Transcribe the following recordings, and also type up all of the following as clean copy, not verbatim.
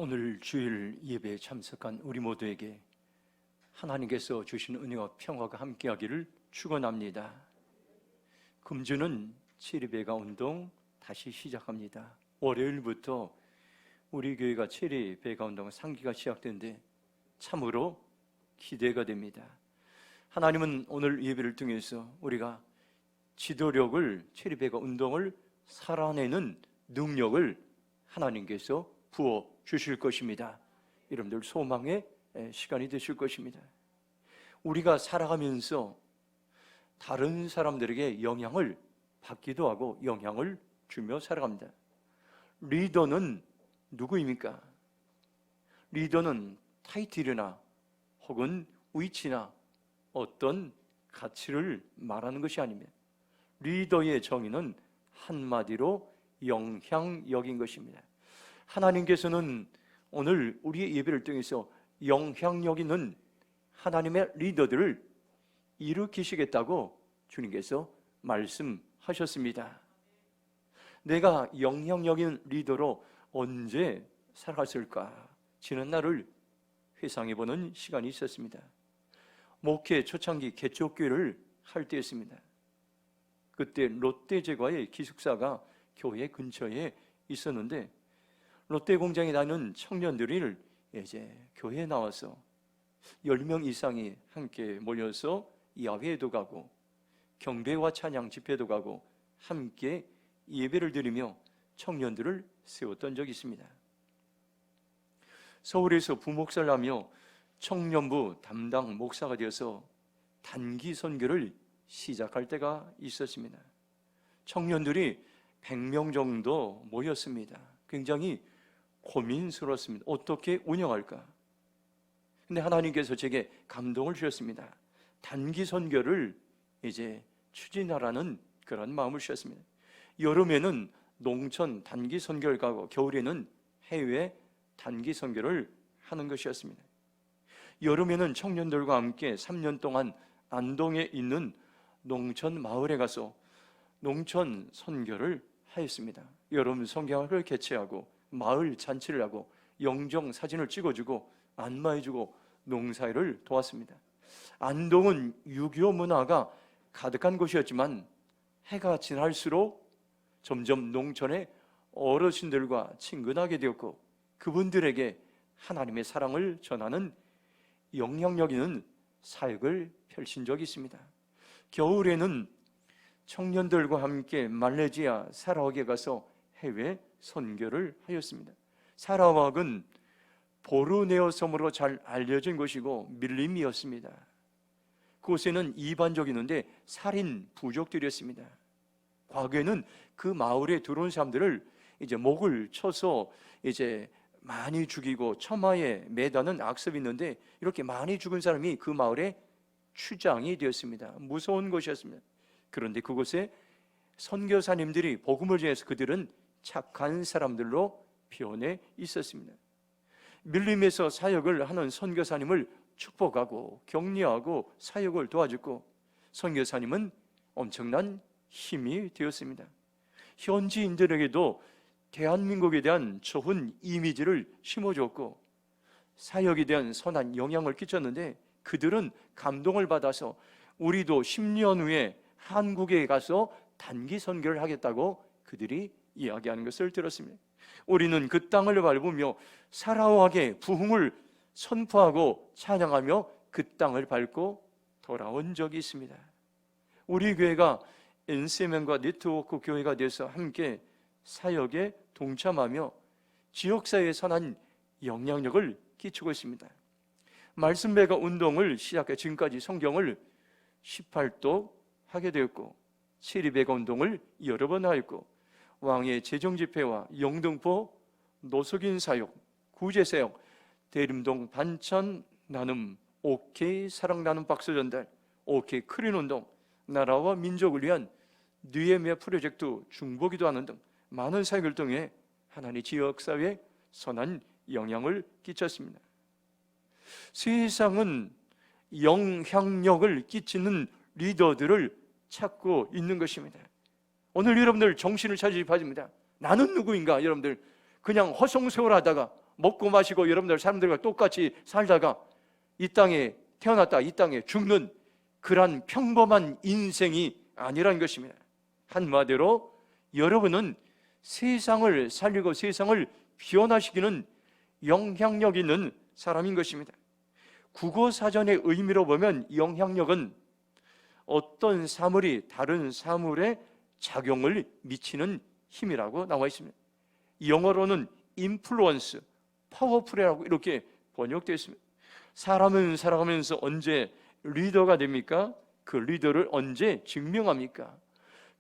오늘 주일 예배에 참석한 우리 모두에게 하나님께서 주신 은혜와 평화가 함께하기를 축원합니다. 금주는 체리배가 운동 다시 시작합니다. 월요일부터 우리 교회가 체리배가 운동 상기가 시작되는데 참으로 기대가 됩니다. 하나님은 오늘 예배를 통해서 우리가 지도력을, 체리배가 운동을 살아내는 능력을 하나님께서 부어 주실 것입니다. 여러분들 소망의 시간이 되실 것입니다. 우리가 살아가면서 다른 사람들에게 영향을 받기도 하고 영향을 주며 살아갑니다. 리더는 누구입니까? 리더는 타이틀이나 혹은 위치나 어떤 가치를 말하는 것이 아닙니다. 리더의 정의는 한마디로 영향력인 것입니다. 하나님께서는 오늘 우리의 예배를 통해서 영향력 있는 하나님의 리더들을 일으키시겠다고 주님께서 말씀하셨습니다. 내가 영향력 있는 리더로 언제 살아갔을까? 지난 날을 회상해보는 시간이 있었습니다. 목회 초창기 개척교회를 할 때였습니다. 그때 롯데제과의 기숙사가 교회 근처에 있었는데 롯데공장에 다니는 청년들이 이제 교회에 나와서 10명 이상이 함께 모여서 야외에도 가고 경배와 찬양 집회도 가고 함께 예배를 드리며 청년들을 세웠던 적이 있습니다. 서울에서 부목사를 하며 청년부 담당 목사가 되어서 단기 선교를 시작할 때가 있었습니다. 청년들이 100명 정도 모였습니다. 굉장히 고민스러웠습니다. 어떻게 운영할까? 근데 하나님께서 제게 감동을 주셨습니다. 단기 선교를 이제 추진하라는 그런 마음을 주셨습니다. 여름에는 농촌 단기 선교를 가고 겨울에는 해외 단기 선교를 하는 것이었습니다. 여름에는 청년들과 함께 3년 동안 안동에 있는 농촌 마을에 가서 농촌 선교를 하였습니다. 여름 성경학을 개최하고 마을 잔치를 하고 영정 사진을 찍어주고 안마해주고 농사일을 도왔습니다. 안동은 6.25 문화가 가득한 곳이었지만 해가 지날수록 점점 농촌의 어르신들과 친근하게 되었고 그분들에게 하나님의 사랑을 전하는 영향력 있는 사역을 펼친 적이 있습니다. 겨울에는 청년들과 함께 말레이시아 사라왁에 가서 해외 선교를 하였습니다. 사라왁은 보르네오 섬으로 잘 알려진 곳이고 밀림이었습니다. 그곳에는 이반족이 있는데 살인 부족들이었습니다. 과거에는 그 마을에 들어온 사람들을 이제 목을 쳐서 이제 많이 죽이고 처마에 매다는 악습이 있는데 이렇게 많이 죽은 사람이 그 마을의 추장이 되었습니다. 무서운 곳이었습니다. 그런데 그곳에 선교사님들이 복음을 전해서 그들은 착한 사람들로 변해 있었습니다. 밀림에서 사역을 하는 선교사님을 축복하고 격려하고 사역을 도와주고 선교사님은 엄청난 힘이 되었습니다. 현지인들에게도 대한민국에 대한 좋은 이미지를 심어줬고 사역에 대한 선한 영향을 끼쳤는데 그들은 감동을 받아서 우리도 10년 후에 한국에 가서 단기 선교를 하겠다고 그들이 이야기하는 것을 들었습니다. 우리는 그 땅을 밟으며 사라왁의 부흥을 선포하고 찬양하며 그 땅을 밟고 돌아온 적이 있습니다. 우리 교회가 NCM과 네트워크 교회가 돼서 함께 사역에 동참하며 지역사회에 선한 영향력을 끼치고 있습니다. 말씀배가 운동을 시작해 지금까지 성경을 18도 하게 되었고 체리배가 운동을 여러 번 하였고 왕의 재정집회와 영등포 노석인 사역, 구제사역, 대림동 반찬 나눔, OK 사랑 나눔 박수 전달, OK 크린 운동, 나라와 민족을 위한 느헤미야 프로젝트 중보기도 하는 등 많은 사역을 통해 하나님 지역사회에 선한 영향을 끼쳤습니다. 세상은 영향력을 끼치는 리더들을 찾고 있는 것입니다. 오늘 여러분들 정신을 차리기 바랍니다. 나는 누구인가? 여러분들 그냥 허송세월하다가 먹고 마시고 여러분들 사람들과 똑같이 살다가 이 땅에 태어났다 이 땅에 죽는 그러한 평범한 인생이 아니라는 것입니다. 한마디로 여러분은 세상을 살리고 세상을 변화시키는 영향력 있는 사람인 것입니다. 국어사전의 의미로 보면 영향력은 어떤 사물이 다른 사물에 작용을 미치는 힘이라고 나와 있습니다. 영어로는 influence, powerful이라고 이렇게 번역되어 있습니다. 사람은 살아가면서 언제 리더가 됩니까? 그 리더를 언제 증명합니까?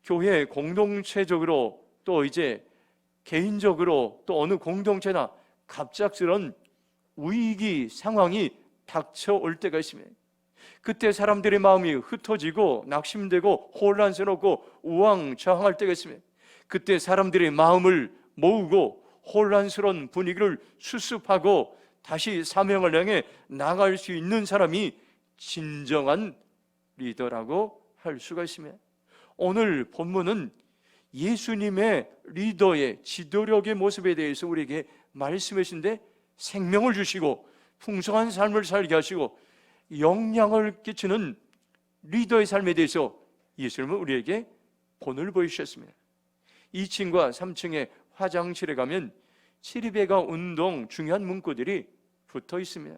교회 공동체적으로 또 이제 개인적으로 또 어느 공동체나 갑작스런 위기 상황이 닥쳐올 때가 있습니다. 그때 사람들의 마음이 흩어지고 낙심되고 혼란스럽고 우왕좌왕할 때가 있습니다. 그때 사람들의 마음을 모으고 혼란스러운 분위기를 수습하고 다시 사명을 향해 나갈 수 있는 사람이 진정한 리더라고 할 수가 있습니다. 오늘 본문은 예수님의 리더의 지도력의 모습에 대해서 우리에게 말씀하시는데 생명을 주시고 풍성한 삶을 살게 하시고 영향을 끼치는 리더의 삶에 대해서 예수님은 우리에게 본을 보여주셨습니다. 2층과 3층의 화장실에 가면 치리배가 운동 중요한 문구들이 붙어 있습니다.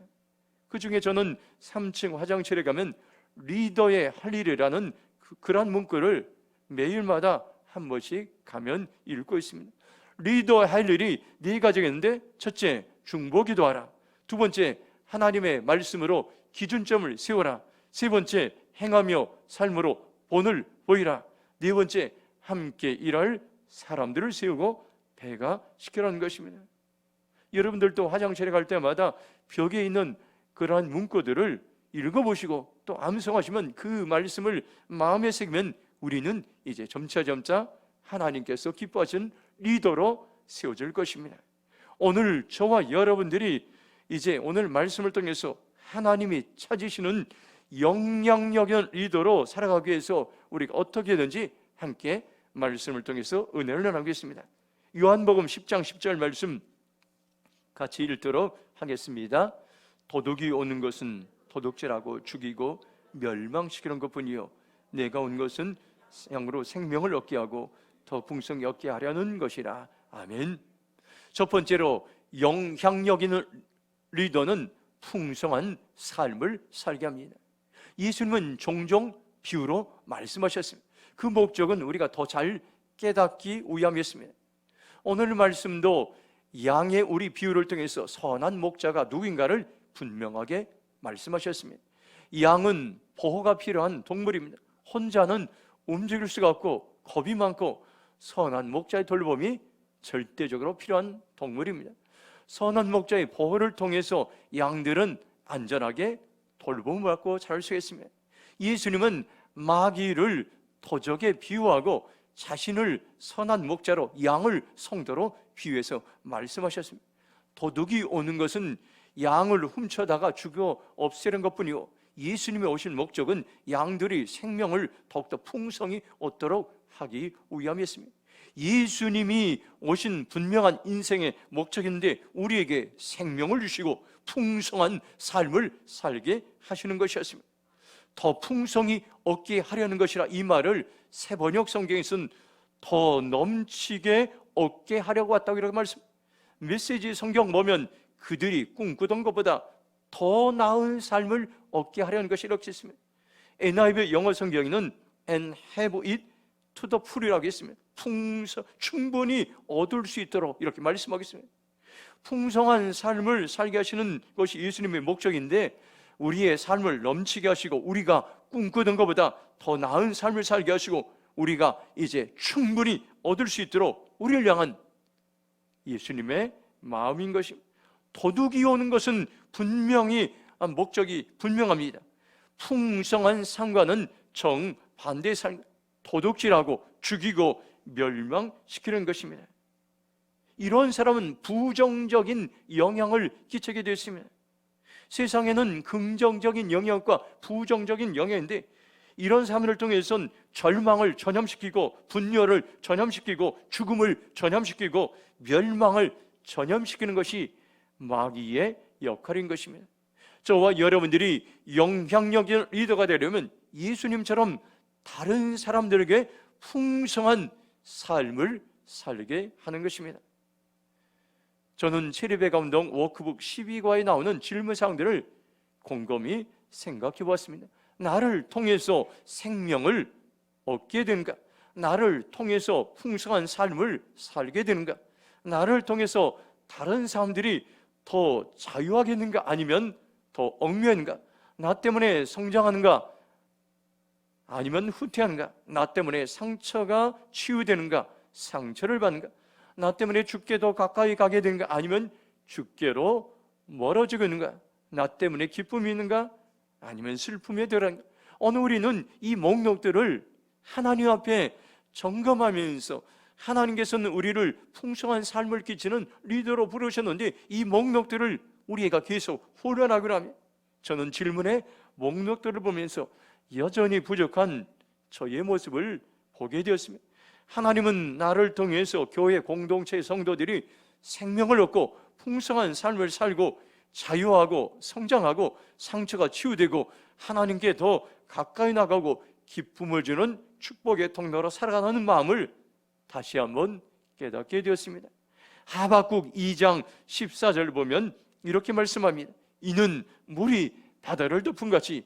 그 중에 저는 3층 화장실에 가면 리더의 할 일이라는 그런 문구를 매일마다 한 번씩 가면 읽고 있습니다. 리더의 할 일이 네 가지가 있는데, 첫째, 중보기도하라. 두 번째, 하나님의 말씀으로 기준점을 세워라. 세 번째, 행하며 삶으로 본을 보이라. 네 번째, 함께 일할 사람들을 세우고 배가시키라는 것입니다. 여러분들도 화장실에 갈 때마다 벽에 있는 그러한 문구들을 읽어보시고 또 암송하시면 그 말씀을 마음에 새기면 우리는 이제 점차 하나님께서 기뻐하신 리더로 세워질 것입니다. 오늘 저와 여러분들이 이제 오늘 말씀을 통해서 하나님이 찾으시는 영향력 있는 리더로 살아가기 위해서 우리가 어떻게 하든지 함께 말씀을 통해서 은혜를 나누겠습니다. 요한복음 10장 10절 말씀 같이 읽도록 하겠습니다. 도둑이 오는 것은 도둑질하고 죽이고 멸망시키는 것뿐이요 내가 온 것은 양으로 생명을 얻게 하고 더 풍성히 얻게 하려는 것이라. 아멘. 첫 번째로 영향력 있는 리더는 풍성한 삶을 살게 합니다. 예수님은 종종 비유로 말씀하셨습니다. 그 목적은 우리가 더 잘 깨닫기 위함이었습니다. 오늘 말씀도 양의 우리 비유를 통해서 선한 목자가 누구인가를 분명하게 말씀하셨습니다. 양은 보호가 필요한 동물입니다. 혼자는 움직일 수가 없고 겁이 많고 선한 목자의 돌봄이 절대적으로 필요한 동물입니다. 선한 목자의 보호를 통해서 양들은 안전하게 돌봄을 받고 자랄 수 있습니다. 예수님은 마귀를 도적에 비유하고 자신을 선한 목자로 양을 성도로 비유해서 말씀하셨습니다. 도둑이 오는 것은 양을 훔쳐다가 죽여 없애는 것뿐이요 예수님이 오신 목적은 양들이 생명을 더욱더 풍성히 얻도록 하기 위함이었습니다. 예수님이 오신 분명한 인생의 목적인데 우리에게 생명을 주시고 풍성한 삶을 살게 하시는 것이었습니다. 더 풍성히 얻게 하려는 것이라 이 말을 새 번역 성경에서는 더 넘치게 얻게 하려고 왔다고 이렇게 말씀. 메시지 성경 보면 그들이 꿈꾸던 것보다 더 나은 삶을 얻게 하려는 것이 이렇게 있습니다. NIV 영어 성경에는 and have it to the full이라고 했습니다. 충분히 얻을 수 있도록 이렇게 말씀하겠습니다. 풍성한 삶을 살게 하시는 것이 예수님의 목적인데 우리의 삶을 넘치게 하시고 우리가 꿈꾸던 것보다 더 나은 삶을 살게 하시고 우리가 이제 충분히 얻을 수 있도록 우리를 향한 예수님의 마음인 것입니다. 도둑이 오는 것은 분명히 목적이 분명합니다. 풍성한 삶과는 정반대의 삶, 도둑질하고 죽이고 멸망시키는 것입니다. 이런 사람은 부정적인 영향을 끼치게 되어 있습니다. 세상에는 긍정적인 영향과 부정적인 영향인데 이런 사람을 통해서는 절망을 전염시키고 분열을 전염시키고 죽음을 전염시키고 멸망을 전염시키는 것이 마귀의 역할인 것입니다. 저와 여러분들이 영향력의 리더가 되려면 예수님처럼 다른 사람들에게 풍성한 삶을 살게 하는 것입니다. 저는 체리베 감독 워크북 12과에 나오는 질문사항들을 곰곰이 생각해 보았습니다. 나를 통해서 생명을 얻게 되는가? 나를 통해서 풍성한 삶을 살게 되는가? 나를 통해서 다른 사람들이 더 자유하겠는가? 아니면 더 얽매는가? 나 때문에 성장하는가? 아니면 후퇴하는가? 나 때문에 상처가 치유되는가? 상처를 받는가? 나 때문에 죽게 더 가까이 가게 되는가? 아니면 죽게로 멀어지고 있는가? 나 때문에 기쁨이 있는가? 아니면 슬픔에 들어간가? 오늘 우리는 이 목록들을 하나님 앞에 점검하면서, 하나님께서는 우리를 풍성한 삶을 끼치는 리더로 부르셨는데 이 목록들을 우리가 계속 훈련하기로 하면, 저는 질문의 목록들을 보면서 여전히 부족한 저의 모습을 보게 되었습니다. 하나님은 나를 통해서 교회 공동체 성도들이 생명을 얻고 풍성한 삶을 살고 자유하고 성장하고 상처가 치유되고 하나님께 더 가까이 나가고 기쁨을 주는 축복의 통로로 살아가는 마음을 다시 한번 깨닫게 되었습니다. 하박국 2장 14절 보면 이렇게 말씀합니다. 이는 물이 바다를 덮음같이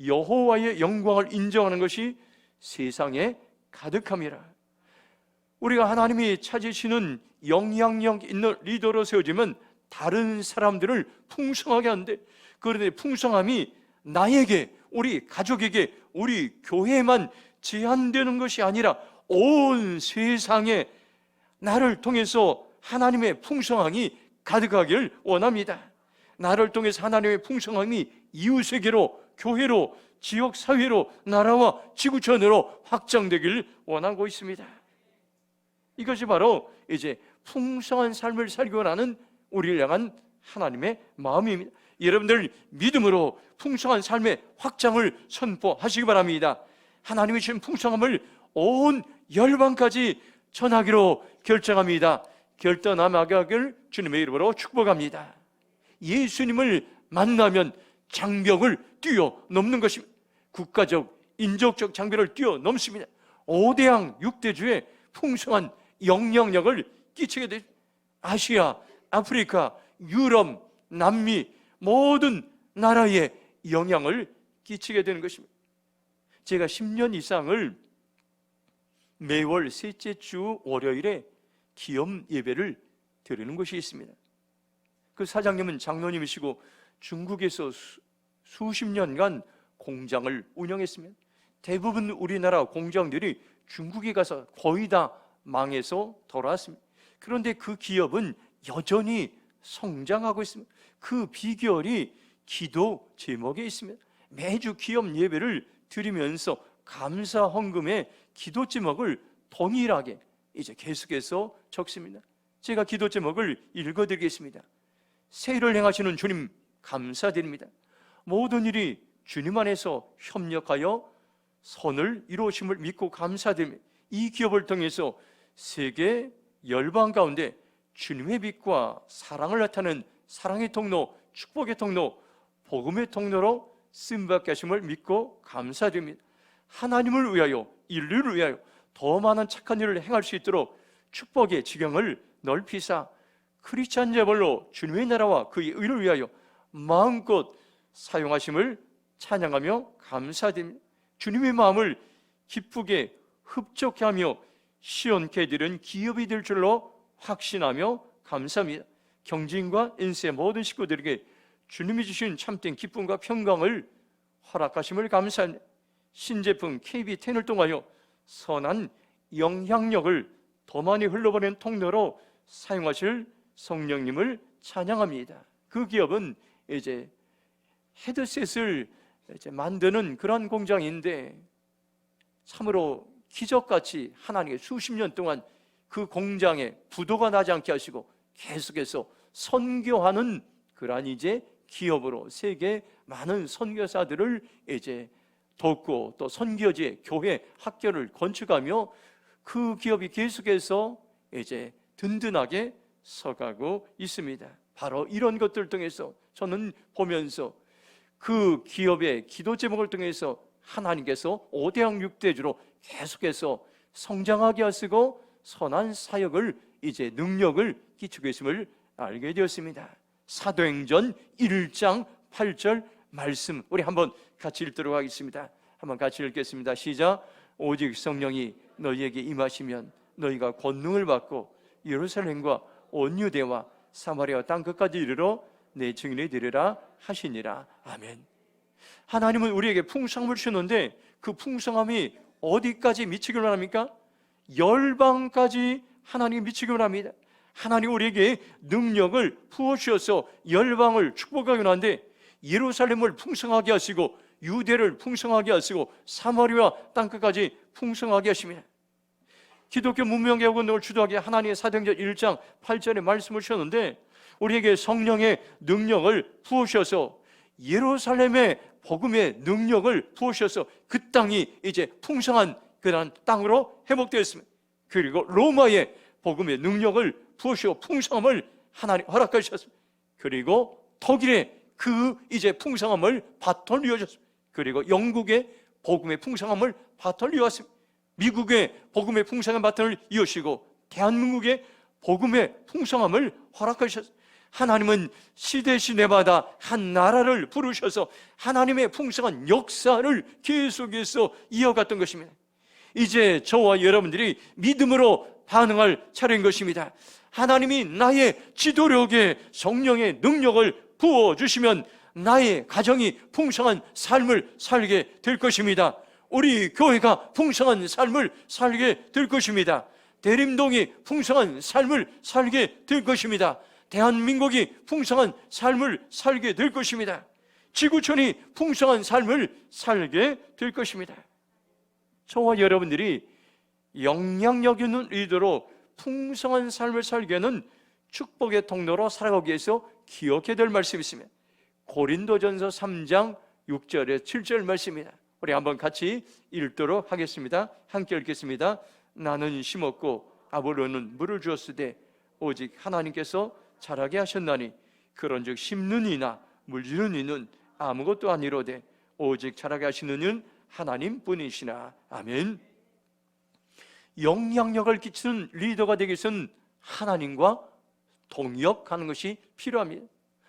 여호와의 영광을 인정하는 것이 세상에 가득함이라. 우리가 하나님이 찾으시는 영향력 있는 리더로 세워지면 다른 사람들을 풍성하게 하는데, 그런데 풍성함이 나에게, 우리 가족에게, 우리 교회에만 제한되는 것이 아니라 온 세상에 나를 통해서 하나님의 풍성함이 가득하기를 원합니다. 나를 통해서 하나님의 풍성함이 이웃에게로, 교회로, 지역사회로, 나라와 지구촌으로 확장되기를 원하고 있습니다. 이것이 바로 이제 풍성한 삶을 살기 원하는 우리를 향한 하나님의 마음입니다. 여러분들 믿음으로 풍성한 삶의 확장을 선포하시기 바랍니다. 하나님이 주신 풍성함을 온 열방까지 전하기로 결정합니다. 결단하기를 주님의 이름으로 축복합니다. 예수님을 만나면 장벽을 뛰어넘는 것입니다. 국가적, 인종적 장벽을 뛰어넘습니다. 5대양 6대주의 풍성한 영향력을 끼치게 됩니다. 아시아, 아프리카, 유럽, 남미 모든 나라에 영향을 끼치게 되는 것입니다. 제가 10년 이상을 매월 셋째 주 월요일에 기염 예배를 드리는 곳이 있습니다. 그 사장님은 장로님이시고 중국에서 수십 년간 공장을 운영했습니다. 대부분 우리나라 공장들이 중국에 가서 거의 다 망해서 돌아왔습니다. 그런데 그 기업은 여전히 성장하고 있습니다. 그 비결이 기도 제목에 있습니다. 매주 기업 예배를 드리면서 감사 헌금의 기도 제목을 동일하게 이제 계속해서 적습니다. 제가 기도 제목을 읽어드리겠습니다. 새 일을 행하시는 주님 감사드립니다. 모든 일이 주님 안에서 협력하여 선을 이루어심을 믿고 감사드립니다. 이 기업을 통해서 세계 열방 가운데 주님의 빛과 사랑을 나타내는 사랑의 통로, 축복의 통로, 복음의 통로로 쓰임받게 하심을 믿고 감사드립니다. 하나님을 위하여, 인류를 위하여 더 많은 착한 일을 행할 수 있도록 축복의 지경을 넓히사 크리스찬 제벌로 주님의 나라와 그의 의를 위하여 마음껏 사용하심을 찬양하며 감사드립니다. 주님의 마음을 기쁘게 흡족해 하며 시원케 해드리는 기업이 될 줄로 확신하며 감사합니다. 경진과 인쇄 모든 식구들에게 주님이 주신 참된 기쁨과 평강을 허락하심을 감사합니다. 신제품 KB10을 통하여 선한 영향력을 더 많이 흘러보내는 통로로 사용하실 성령님을 찬양합니다. 그 기업은 이제 헤드셋을 이제 만드는 그런 공장인데 참으로 기적같이 하나님께 수십 년 동안 그 공장에 부도가 나지 않게 하시고 계속해서 선교하는 그러한 이제 기업으로 세계 많은 선교사들을 이제 돕고 또 선교지, 교회, 학교를 건축하며 그 기업이 계속해서 이제 든든하게 서가고 있습니다. 바로 이런 것들을 통해서 저는 보면서 그 기업의 기도 제목을 통해서 하나님께서 5대왕 6대주로 계속해서 성장하게 하시고 선한 사역을 이제 능력을 끼치고 있음을 알게 되었습니다. 사도행전 1장 8절 말씀 우리 한번 같이 읽도록 하겠습니다. 한번 같이 읽겠습니다. 시작. 오직 성령이 너희에게 임하시면 너희가 권능을 받고 예루살렘과 온 유대와 사마리아 땅끝까지 이르러 내 증인이 되리라 하시니라. 아멘. 하나님은 우리에게 풍성함을 주는데 그 풍성함이 어디까지 미치기를 합니까? 열방까지 하나님이 미치기를 합니다. 하나님 우리에게 능력을 부어주셔서 열방을 축복하기를 하는데 예루살렘을 풍성하게 하시고 유대를 풍성하게 하시고 사마리아 땅끝까지 풍성하게 하십니다. 기독교 문명개혁운동을 주도하게 하나님의 사도행전 1장 8절에 말씀을 주셨는데 우리에게 성령의 능력을 부으셔서 예루살렘의 복음의 능력을 부으셔서 그 땅이 이제 풍성한 그런 땅으로 회복되었습니다. 그리고 로마의 복음의 능력을 부으시고 풍성함을 하나님 허락해 주셨습니다. 그리고 독일의 그 이제 풍성함을 바탕 이어졌습니다. 그리고 영국의 복음의 풍성함을 바탕 이어왔습니다. 미국의 복음의 풍성한 바탕을 이으시고 대한민국의 복음의 풍성함을 허락해 주셨습니다. 하나님은 시대마다 한 나라를 부르셔서 하나님의 풍성한 역사를 계속해서 이어갔던 것입니다. 이제 저와 여러분들이 믿음으로 반응할 차례인 것입니다. 하나님이 나의 지도력에 성령의 능력을 부어주시면 나의 가정이 풍성한 삶을 살게 될 것입니다. 우리 교회가 풍성한 삶을 살게 될 것입니다. 대림동이 풍성한 삶을 살게 될 것입니다. 대한민국이 풍성한 삶을 살게 될 것입니다. 지구촌이 풍성한 삶을 살게 될 것입니다. 저와 여러분들이 영향력 있는 의도로 풍성한 삶을 살게 하는 축복의 통로로 살아가기 위해서 기억해야 될 말씀이 있습니다. 고린도전서 3장 6절에 7절 말씀입니다. 우리 한번 같이 읽도록 하겠습니다. 함께 읽겠습니다. 나는 심었고 아볼로는 물을 주었으되 오직 하나님께서 자라게 하셨나니 그런즉 심는 이나 물주는 이는 아무것도 아니로되 오직 자라게 하시는 이는 하나님뿐이시나. 아멘. 영향력을 끼치는 리더가 되기 위해서는 하나님과 동역하는 것이 필요합니다.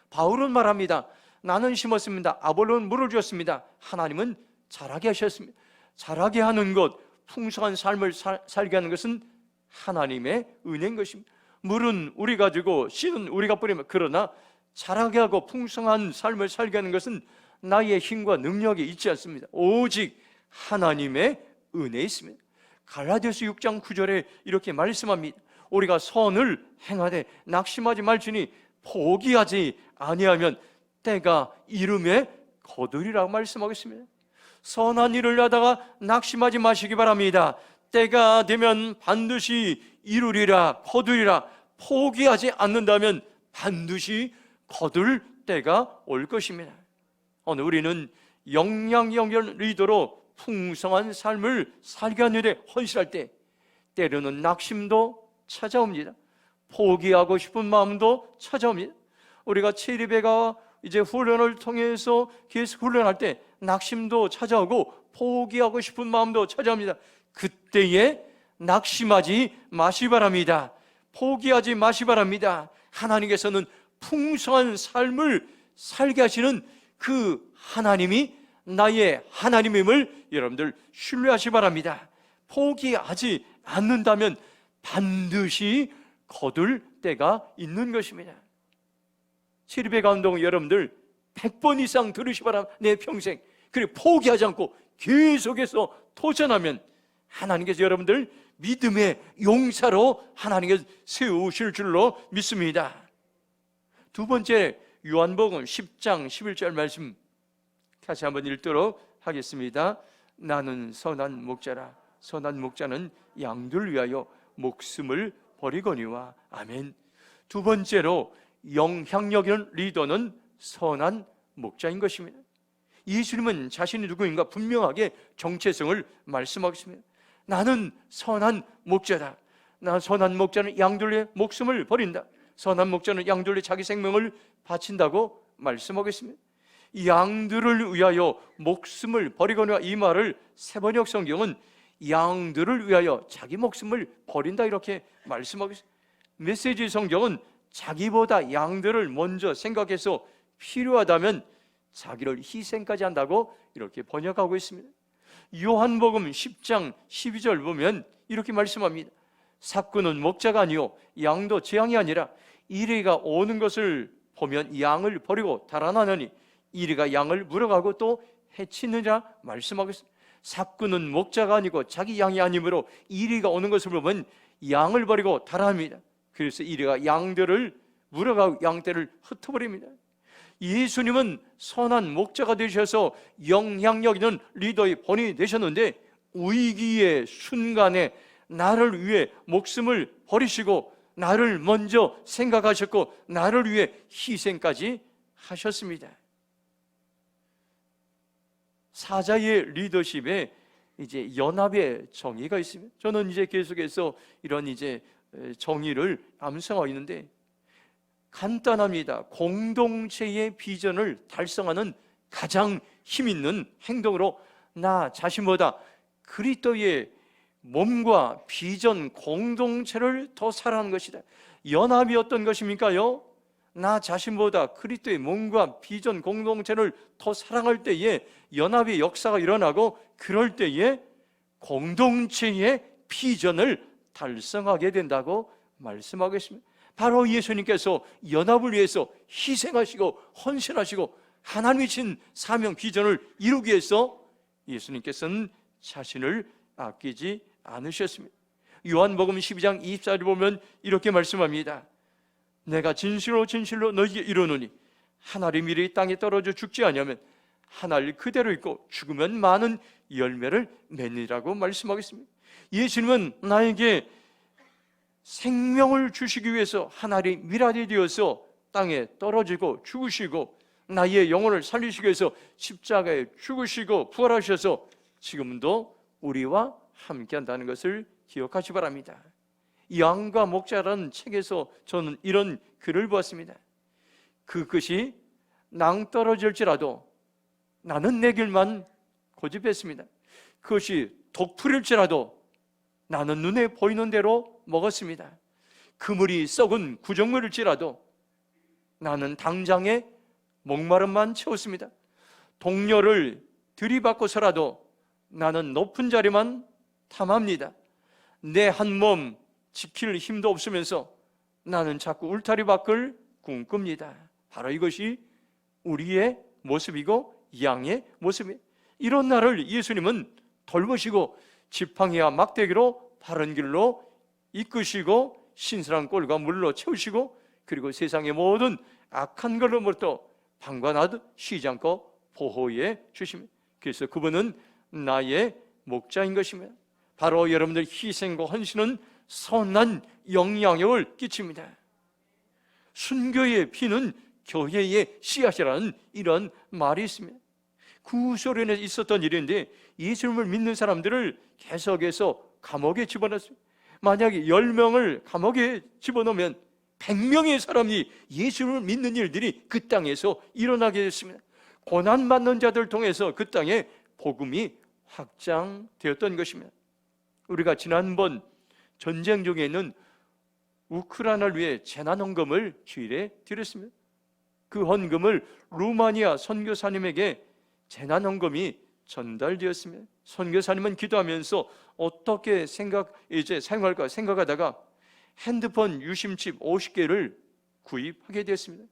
바울은 말합니다. 나는 심었습니다. 아볼로는 물을 주었습니다. 하나님은 자라게 하셨습니다. 자라게 하는 것, 풍성한 삶을 살게 하는 것은 하나님의 은혜인 것입니다. 물은 우리가 주고 씨는 우리가 뿌리면, 그러나 자라게 하고 풍성한 삶을 살게 하는 것은 나의 힘과 능력이 있지 않습니다. 오직 하나님의 은혜에 있습니다. 갈라디아서 6장 9절에 이렇게 말씀합니다. 우리가 선을 행하되 낙심하지 말지니 포기하지 아니하면 때가 이름에 거두리라고 말씀하고 있습니다. 선한 일을 하다가 낙심하지 마시기 바랍니다. 때가 되면 반드시 이루리라, 거두리라. 포기하지 않는다면 반드시 거둘 때가 올 것입니다. 오늘 우리는 영향력 리더로 풍성한 삶을 살게 하는 일에 헌신할 때 때로는 낙심도 찾아옵니다. 포기하고 싶은 마음도 찾아옵니다. 우리가 체리배가 이제 훈련을 통해서 계속 훈련할 때 낙심도 찾아오고 포기하고 싶은 마음도 찾아옵니다. 그때에 낙심하지 마시 바랍니다. 포기하지 마시 바랍니다. 하나님께서는 풍성한 삶을 살게 하시는 그 하나님이 나의 하나님임을 여러분들 신뢰하시 바랍니다. 포기하지 않는다면 반드시 거둘 때가 있는 것입니다. 치리배가 운동 여러분들 100번 이상 들으시 바랍니다. 내 평생. 그리고 포기하지 않고 계속해서 도전하면 하나님께서 여러분들 믿음의 용사로 하나님께서 세우실 줄로 믿습니다. 두 번째, 요한복음 10장 11절 말씀 다시 한번 읽도록 하겠습니다. 나는 선한 목자라. 선한 목자는 양들 위하여 목숨을 버리거니와. 아멘. 두 번째로 영향력 있는 리더는 선한 목자인 것입니다. 예수님은 자신이 누구인가 분명하게 정체성을 말씀하고 있습니다. 나는 선한 목자다. 나 선한 목자는 양들 위해 목숨을 버린다. 선한 목자는 양들로 자기 생명을 바친다고 말씀하고 있습니다. 양들을 위하여 목숨을 버리거나, 이 말을 세번역 성경은 양들을 위하여 자기 목숨을 버린다 이렇게 말씀하고 있습니다. 메시지 성경은 자기보다 양들을 먼저 생각해서 필요하다면 자기를 희생까지 한다고 이렇게 번역하고 있습니다. 요한복음 10장 12절 보면 이렇게 말씀합니다. 삭구는 목자가 아니요 양도 재앙이 아니라 이리가 오는 것을 보면 양을 버리고 달아나느니 이리가 양을 물어가고 또 해치느니라 말씀하고 있습니다. 삭구는 목자가 아니고 자기 양이 아니므로 이리가 오는 것을 보면 양을 버리고 달아납니다. 그래서 이리가 양들을 물어가고 양떼를 흩어버립니다. 예수님은 선한 목자가 되셔서 영향력 있는 리더의 본인이 되셨는데, 위기의 순간에 나를 위해 목숨을 버리시고 나를 먼저 생각하셨고 나를 위해 희생까지 하셨습니다. 사자의 리더십에 이제 연합의 정의가 있습니다. 저는 이제 계속해서 이런 이제 정의를 암송하고 있는데 간단합니다. 공동체의 비전을 달성하는 가장 힘 있는 행동으로 나 자신보다 그리스도의 몸과 비전 공동체를 더 사랑하는 것이다. 연합이 어떤 것입니까요? 나 자신보다 그리스도의 몸과 비전 공동체를 더 사랑할 때에 연합의 역사가 일어나고, 그럴 때에 공동체의 비전을 달성하게 된다고 말씀하고 있습니다. 바로 예수님께서 연합을 위해서 희생하시고 헌신하시고 하나님이 주신 사명 비전을 이루기 위해서 예수님께서는 자신을 아끼지 않으셨습니다. 요한복음 12장 24절을 보면 이렇게 말씀합니다. 내가 진실로 진실로 너희에게 이르노니 한 알이 미리 땅에 떨어져 죽지 아니하면 한 알 그대로 있고 죽으면 많은 열매를 맺으리라고 말씀하겠습니다. 예수님은 나에게 생명을 주시기 위해서 한 알이 미랄이 되어서 땅에 떨어지고 죽으시고 나의 영혼을 살리시기 위해서 십자가에 죽으시고 부활하셔서 지금도 우리와 함께한다는 것을 기억하시 바랍니다. 양과 목자라는 책에서 저는 이런 글을 보았습니다. 그것이 낭떠러질지라도 나는 내 길만 고집했습니다. 그것이 독풀일지라도 나는 눈에 보이는 대로 먹었습니다. 그물이 썩은 구정물일지라도 나는 당장에 목마름만 채웠습니다. 동료를 들이받고서라도 나는 높은 자리만 탐합니다. 내 한 몸 지킬 힘도 없으면서 나는 자꾸 울타리 밖을 꿈꿉니다. 바로 이것이 우리의 모습이고 양의 모습이에요. 이런 나를 예수님은 돌보시고 지팡이와 막대기로 바른 길로 이끄시고 신선한 꼴과 물로 채우시고, 그리고 세상의 모든 악한 걸로부터 방관하듯 쉬지 않고 보호해 주십니다. 그래서 그분은 나의 목자인 것입니다. 바로 여러분들 희생과 헌신은 선한 영향력을 끼칩니다. 순교의 피는 교회의 씨앗이라는 이런 말이 있습니다. 구소련에 있었던 일인데 예수님을 믿는 사람들을 계속해서 감옥에 집어넣었습니다. 만약에 10명을 감옥에 집어넣으면 100명의 사람이 예수님을 믿는 일들이 그 땅에서 일어나게 됐습니다. 고난받는 자들 통해서 그 땅에 복음이 확장되었던 것입니다. 우리가 지난번 전쟁 중에는 우크라이나를 위해 재난헌금을 주일에 드렸습니다. 그 헌금을 루마니아 선교사님에게 재난헌금이 전달되었습니다. 선교사님은 기도하면서 어떻게 사용할까 생각하다가 핸드폰 유심칩 50개를 구입하게 되었습니다.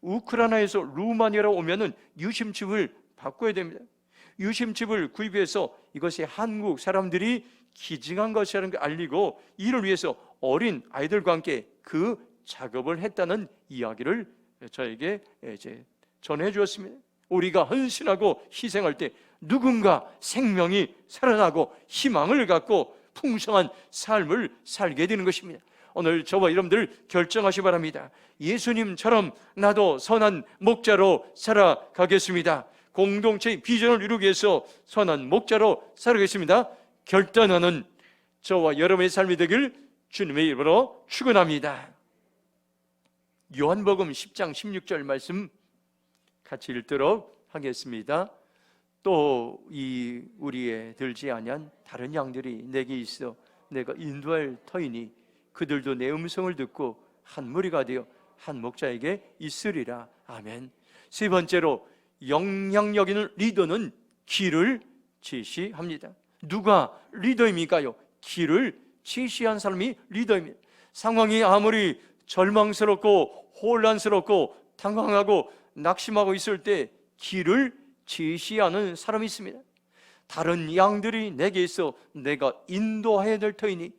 우크라이나에서 루마니아로 오면은 유심칩을 바꿔야 됩니다. 유심칩을 구입해서 이것이 한국 사람들이 기증한 것이라는 걸 알리고 이를 위해서 어린 아이들과 함께 그 작업을 했다는 이야기를 저에게 이제 전해 주었습니다. 우리가 헌신하고 희생할 때 누군가 생명이 살아나고 희망을 갖고 풍성한 삶을 살게 되는 것입니다. 오늘 저와 여러분들 결정하시 바랍니다. 예수님처럼 나도 선한 목자로 살아가겠습니다. 공동체의 비전을 이루기 위해서 선한 목자로 살아가겠습니다. 결단하는 저와 여러분의 삶이 되길 주님의 이름으로 축원합니다. 요한복음 10장 16절 말씀 같이 읽도록 하겠습니다. 또 이 우리의 들지 아니한 다른 양들이 내게 있어 내가 인도할 터이니 그들도 내 음성을 듣고 한 무리가 되어 한 목자에게 있으리라. 아멘. 세 번째로, 영향력 있는 리더는 길을 제시합니다. 누가 리더입니까요? 길을 제시한 사람이 리더입니다. 상황이 아무리 절망스럽고 혼란스럽고 당황하고 낙심하고 있을 때 길을 제시하는 사람이 있습니다. 다른 양들이 내게 있어 내가 인도해야 될 터이니,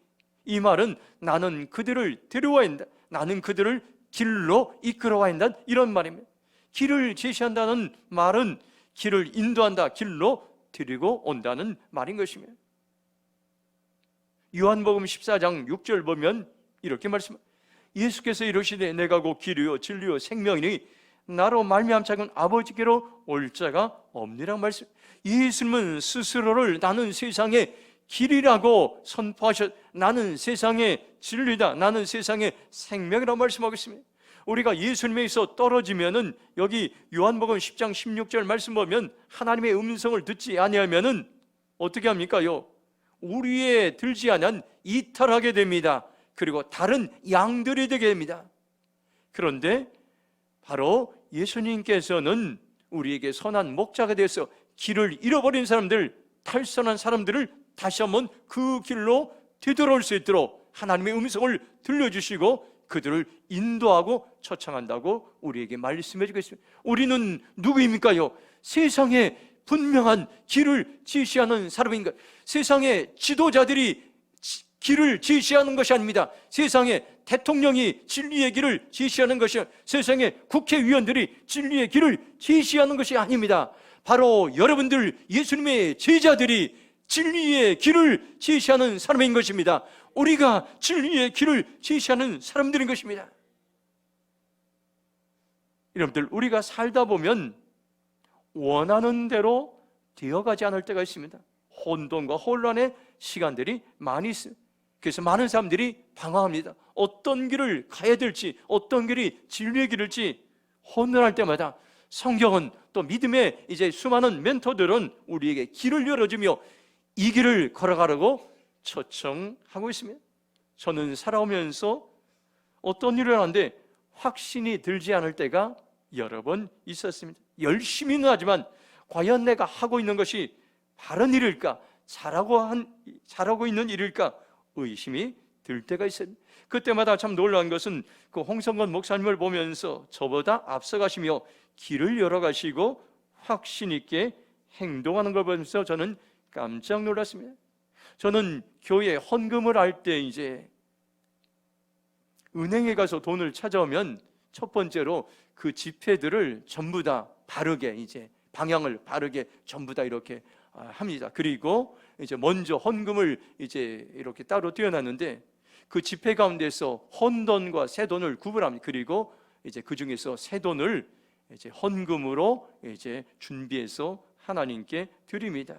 이 말은 나는 그들을 데려와야 한다, 나는 그들을 길로 이끌어와야 한다, 이런 말입니다. 길을 제시한다는 말은 길을 인도한다, 길로 데리고 온다는 말인 것입니다. 요한복음 14장 6절 보면 이렇게 말씀합니다. 예수께서 이르시되 내가 곧 길이요 진리요 생명이니 나로 말미암지 않고는 아버지께로 올 자가 없느니라 말씀. 예수님은 스스로를 나는 세상의 길이라고 선포하셨, 나는 세상의 진리다, 나는 세상의 생명이라고 말씀하고 있습니다. 우리가 예수님에서 떨어지면은, 여기 요한복음 10장 16절 말씀 보면 하나님의 음성을 듣지 아니하면은 어떻게 합니까요? 우리의 들지 않은 이탈하게 됩니다. 그리고 다른 양들이 되게 됩니다. 그런데 바로 예수님께서는 우리에게 선한 목자가 되어서 길을 잃어버린 사람들, 탈선한 사람들을 다시 한번 그 길로 되돌아올 수 있도록 하나님의 음성을 들려주시고 그들을 인도하고 초청한다고 우리에게 말씀해 주고 있습니다. 우리는 누구입니까요? 세상에 분명한 길을 제시하는 사람인가? 세상의 지도자들이 길을 제시하는 것이 아닙니다. 세상의 대통령이 진리의 길을 제시하는 것이, 세상의 국회의원들이 진리의 길을 제시하는 것이 아닙니다. 바로 여러분들 예수님의 제자들이 진리의 길을 제시하는 사람인 것입니다. 우리가 진리의 길을 제시하는 사람들인 것입니다. 여러분들, 우리가 살다 보면 원하는 대로 되어가지 않을 때가 있습니다. 혼돈과 혼란의 시간들이 많이 있어요. 그래서 많은 사람들이 방황합니다. 어떤 길을 가야 될지, 어떤 길이 진리의 길일지 혼돈할 때마다 성경은, 또 믿음의 이제 수많은 멘토들은 우리에게 길을 열어주며 이 길을 걸어가라고 초청하고 있습니다. 저는 살아오면서 어떤 일을 하는데 확신이 들지 않을 때가 여러 번 있었습니다. 열심히는 하지만 과연 내가 하고 있는 것이 바른 일일까? 잘하고 있는 일일까? 의심이 들 때가 있어요. 그때마다 참 놀라운 것은 그 홍성건 목사님을 보면서 저보다 앞서가시며 길을 열어가시고 확신 있게 행동하는 걸 보면서 저는 깜짝 놀랐습니다. 저는 교회 헌금을 할 때 이제 은행에 가서 돈을 찾아오면 첫 번째로 그 지폐들을 전부 다 바르게, 이제 방향을 바르게 전부 다 이렇게 합니다. 그리고 이제 먼저 헌금을 이제 이렇게 따로 띄어놨는데 그 지폐 가운데서 헌돈과 새돈을 구분합니다. 그리고 이제 그 중에서 새돈을 이제 헌금으로 이제 준비해서 하나님께 드립니다.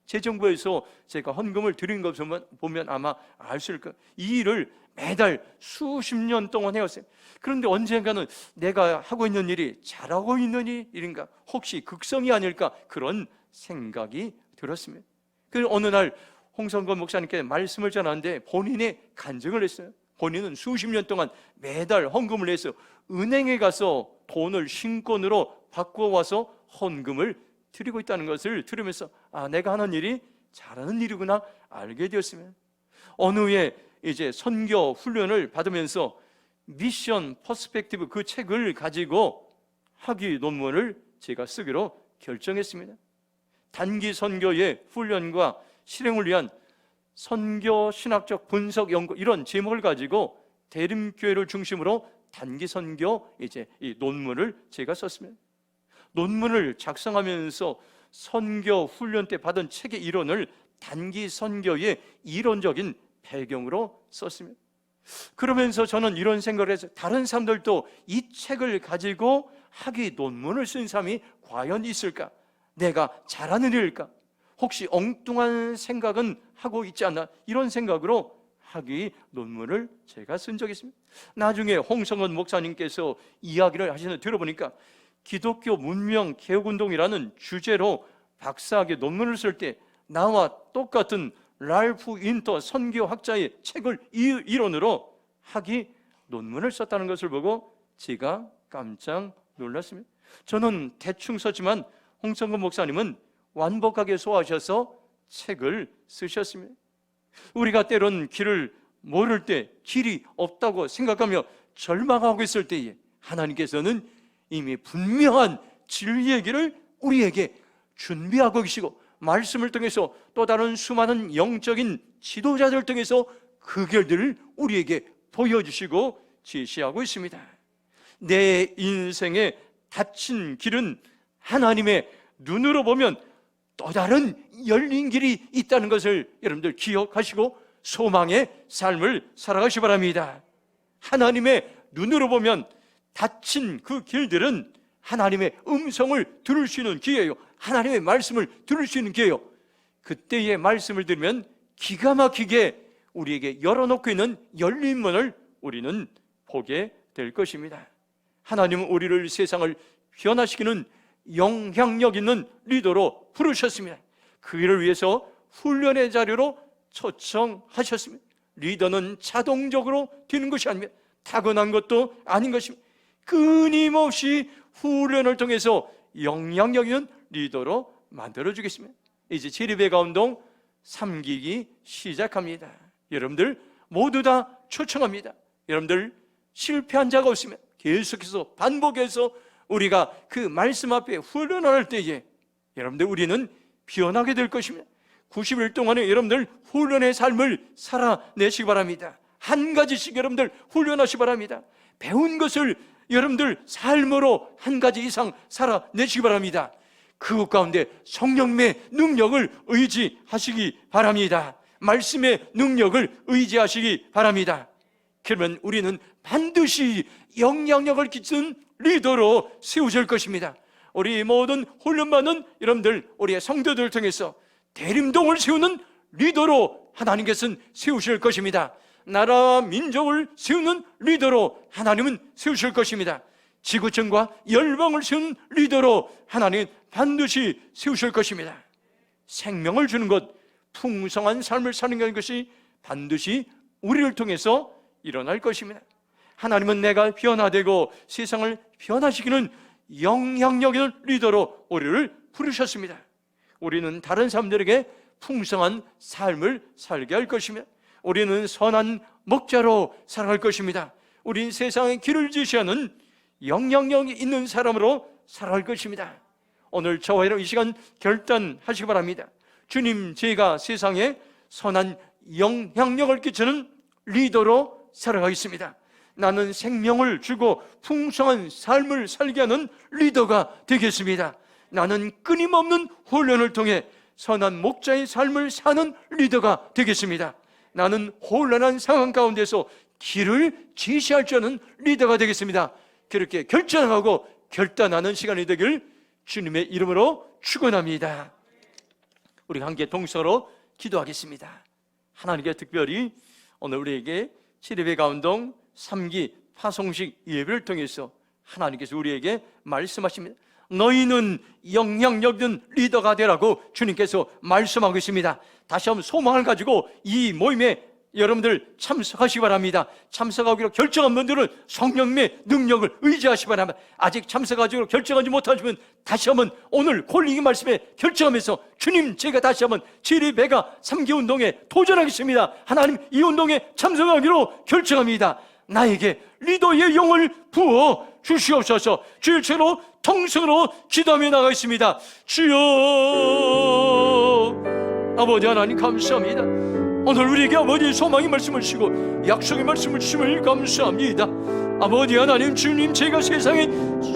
재정부에서 제가 헌금을 드린 것 보면 아마 알 수 있을 거예요. 이 일을 매달 수십 년 동안 해왔어요. 그런데 언젠가는 내가 하고 있는 일이 잘하고 있는 일인가, 혹시 극성이 아닐까, 그런 생각이 들었습니다. 그 어느 날 홍성건 목사님께 말씀을 전하는데 본인이 간증을 했어요. 본인은 수십 년 동안 매달 헌금을 해서 은행에 가서 돈을 신권으로 바꿔와서 헌금을 드리고 있다는 것을 들으면서 내가 하는 일이 잘하는 일이구나 알게 되었습니다. 어느 후에 이제 선교 훈련을 받으면서 미션 퍼스펙티브, 그 책을 가지고 학위 논문을 제가 쓰기로 결정했습니다. 단기 선교의 훈련과 실행을 위한 선교 신학적 분석 연구, 이런 제목을 가지고 대림교회를 중심으로 단기 선교 이제 이 논문을 제가 썼습니다. 논문을 작성하면서 선교 훈련 때 받은 책의 이론을 단기 선교의 이론적인 배경으로 썼습니다. 그러면서 저는 이런 생각을 해서 다른 사람들도 이 책을 가지고 학위 논문을 쓴 사람이 과연 있을까? 내가 잘하는 일일까? 혹시 엉뚱한 생각은 하고 있지 않나? 이런 생각으로 학위 논문을 제가 쓴 적이 있습니다. 나중에 홍성원 목사님께서 이야기를 하시는 들어보니까 기독교 문명 개혁운동이라는 주제로 박사학위 논문을 쓸 때 나와 똑같은 랄프 인터 선교학자의 책을 이론으로 학위 논문을 썼다는 것을 보고 제가 깜짝 놀랐습니다. 저는 대충 썼지만 홍성근 목사님은 완벽하게 소화하셔서 책을 쓰셨습니다. 우리가 때론 길을 모를 때, 길이 없다고 생각하며 절망하고 있을 때에 하나님께서는 이미 분명한 진리의 길을 우리에게 준비하고 계시고, 말씀을 통해서 또 다른 수많은 영적인 지도자들을 통해서 그 길들을 우리에게 보여주시고 제시하고 있습니다. 내 인생의 닫힌 길은 하나님의 눈으로 보면 또 다른 열린 길이 있다는 것을 여러분들 기억하시고 소망의 삶을 살아가시기 바랍니다. 하나님의 눈으로 보면 닫힌 그 길들은 하나님의 음성을 들을 수 있는 기회예요. 하나님의 말씀을 들을 수 있는 기회예요. 그때의 말씀을 들으면 기가 막히게 우리에게 열어놓고 있는 열린 문을 우리는 보게 될 것입니다. 하나님은 우리를 세상을 변화시키는 영향력 있는 리더로 부르셨습니다. 그 일을 위해서 훈련의 자료로 초청하셨습니다. 리더는 자동적으로 되는 것이 아닙니다. 타고난 것도 아닌 것입니다. 끊임없이 훈련을 통해서 영향력 있는 리더로 만들어주겠습니다. 이제 지리배가운동 3기기 시작합니다. 여러분들 모두 다 초청합니다. 여러분들 실패한 자가 없으면 계속해서 반복해서 우리가 그 말씀 앞에 훈련을 할 때에 여러분들 우리는 변하게 될 것입니다. 90일 동안에 여러분들 훈련의 삶을 살아내시기 바랍니다. 한 가지씩 여러분들 훈련하시기 바랍니다. 배운 것을 여러분들 삶으로 한 가지 이상 살아내시기 바랍니다. 그것 가운데 성령의 능력을 의지하시기 바랍니다. 말씀의 능력을 의지하시기 바랍니다. 그러면 우리는 반드시 영향력을 끼치는 리더로 세워질 것입니다. 우리 모든 훈련받는 여러분들, 우리의 성도들을 통해서 대림동을 세우는 리더로 하나님께서는 세우실 것입니다. 나라와 민족을 세우는 리더로 하나님은 세우실 것입니다. 지구촌과 열방을 세우는 리더로 하나님은 반드시 세우실 것입니다. 생명을 주는 것, 풍성한 삶을 사는 것이 반드시 우리를 통해서 일어날 것입니다. 하나님은 내가 변화되고 세상을 변화시키는 영향력 있는 리더로 우리를 부르셨습니다. 우리는 다른 사람들에게 풍성한 삶을 살게 할 것입니다. 우리는 선한 목자로 살아갈 것입니다. 우리는 세상의 길을 제시하는 영향력 있는 사람으로 살아갈 것입니다. 오늘 저와 여러분 이 시간 결단하시기 바랍니다. 주님, 제가 세상에 선한 영향력을 끼치는 리더로 살아가겠습니다. 나는 생명을 주고 풍성한 삶을 살게 하는 리더가 되겠습니다. 나는 끊임없는 훈련을 통해 선한 목자의 삶을 사는 리더가 되겠습니다. 나는 혼란한 상황 가운데서 길을 제시할 줄 아는 리더가 되겠습니다. 그렇게 결정하고 결단하는 시간이 되길 주님의 이름으로 축원합니다. 우리 함께 동서로 기도하겠습니다. 하나님께 특별히 오늘 우리에게 지리배가운동 3기 파송식 예배를 통해서 하나님께서 우리에게 말씀하십니다. 너희는 영향력 있는 리더가 되라고 주님께서 말씀하고 있습니다. 다시 한번 소망을 가지고 이 모임에 여러분들 참석하시기 바랍니다. 참석하기로 결정한 분들은 성령의 능력을 의지하시기 바랍니다. 아직 참석하기로 결정하지 못하시면 다시 한번 오늘 콜링이 말씀에 결정하면서 주님, 제가 다시 한번 지리배가 3기 운동에 도전하겠습니다. 하나님, 이 운동에 참석하기로 결정합니다. 나에게 리더의 영을 부어 주시옵소서. 주의 죄로 통성으로 기도하며 나가겠습니다. 주여, 아버지 하나님 감사합니다. 오늘 우리에게 아버지의 소망의 말씀을 주시고 약속의 말씀을 주심을 감사합니다. 아버지 하나님, 주님, 제가 세상에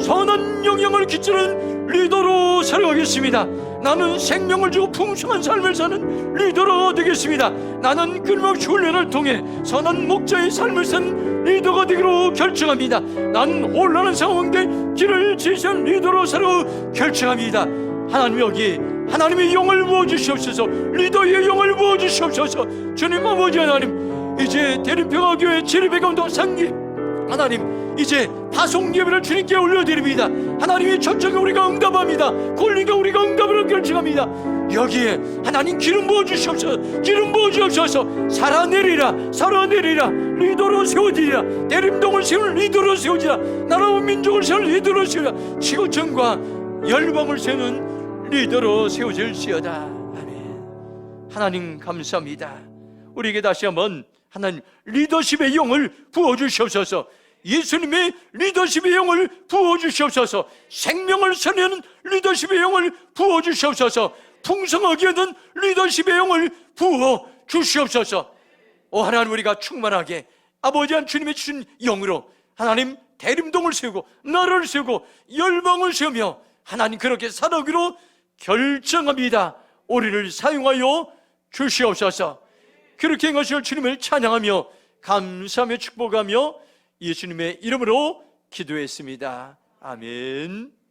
선한 영향을 끼치는 리더로 살아가겠습니다. 나는 생명을 주고 풍성한 삶을 사는 리더로 되겠습니다. 나는 끊임없이 훈련을 통해 선한 목자의 삶을 사는 리더가 되기로 결정합니다. 나는 혼란한 상황대 길을 제시한 리더로 살아가기로 결정합니다. 하나님, 여기 하나님의 영을 부어주시옵소서. 리더의 영을 부어주시옵소서. 주님 아버지 하나님, 이제 대림평화교회 진리배경동 상기 하나님, 이제 파송 예배를 주님께 올려드립니다. 하나님의 초청에 우리가 응답합니다. 콜링에 우리가 응답을 결정합니다. 여기에 하나님 기름 부어 주시옵소서. 기름 부어 주옵소서. 살아내리라, 살아내리라. 리더로 세워지리라. 대림동을 세울 리더로 세워지라. 나라와 민족을 세울 리더로 세우라. 지구촌과 열방을 세우는 리더로 세워질지어다. 아멘. 하나님 감사합니다. 우리에게 다시 한번 하나님 리더십의 영을 부어주시옵소서. 예수님의 리더십의 영을 부어주시옵소서. 생명을 선하는 리더십의 영을 부어주시옵소서. 풍성하게 하는 리더십의 영을 부어주시옵소서. 오 하나님, 우리가 충만하게 아버지 주님의 주신 영으로 하나님 대림동을 세우고 나라를 세우고 열방을 세우며 하나님 그렇게 살아가기로 결정합니다. 우리를 사용하여 주시옵소서. 그렇게 행하실 주님을 찬양하며 감사하며 축복하며 예수님의 이름으로 기도했습니다. 아멘.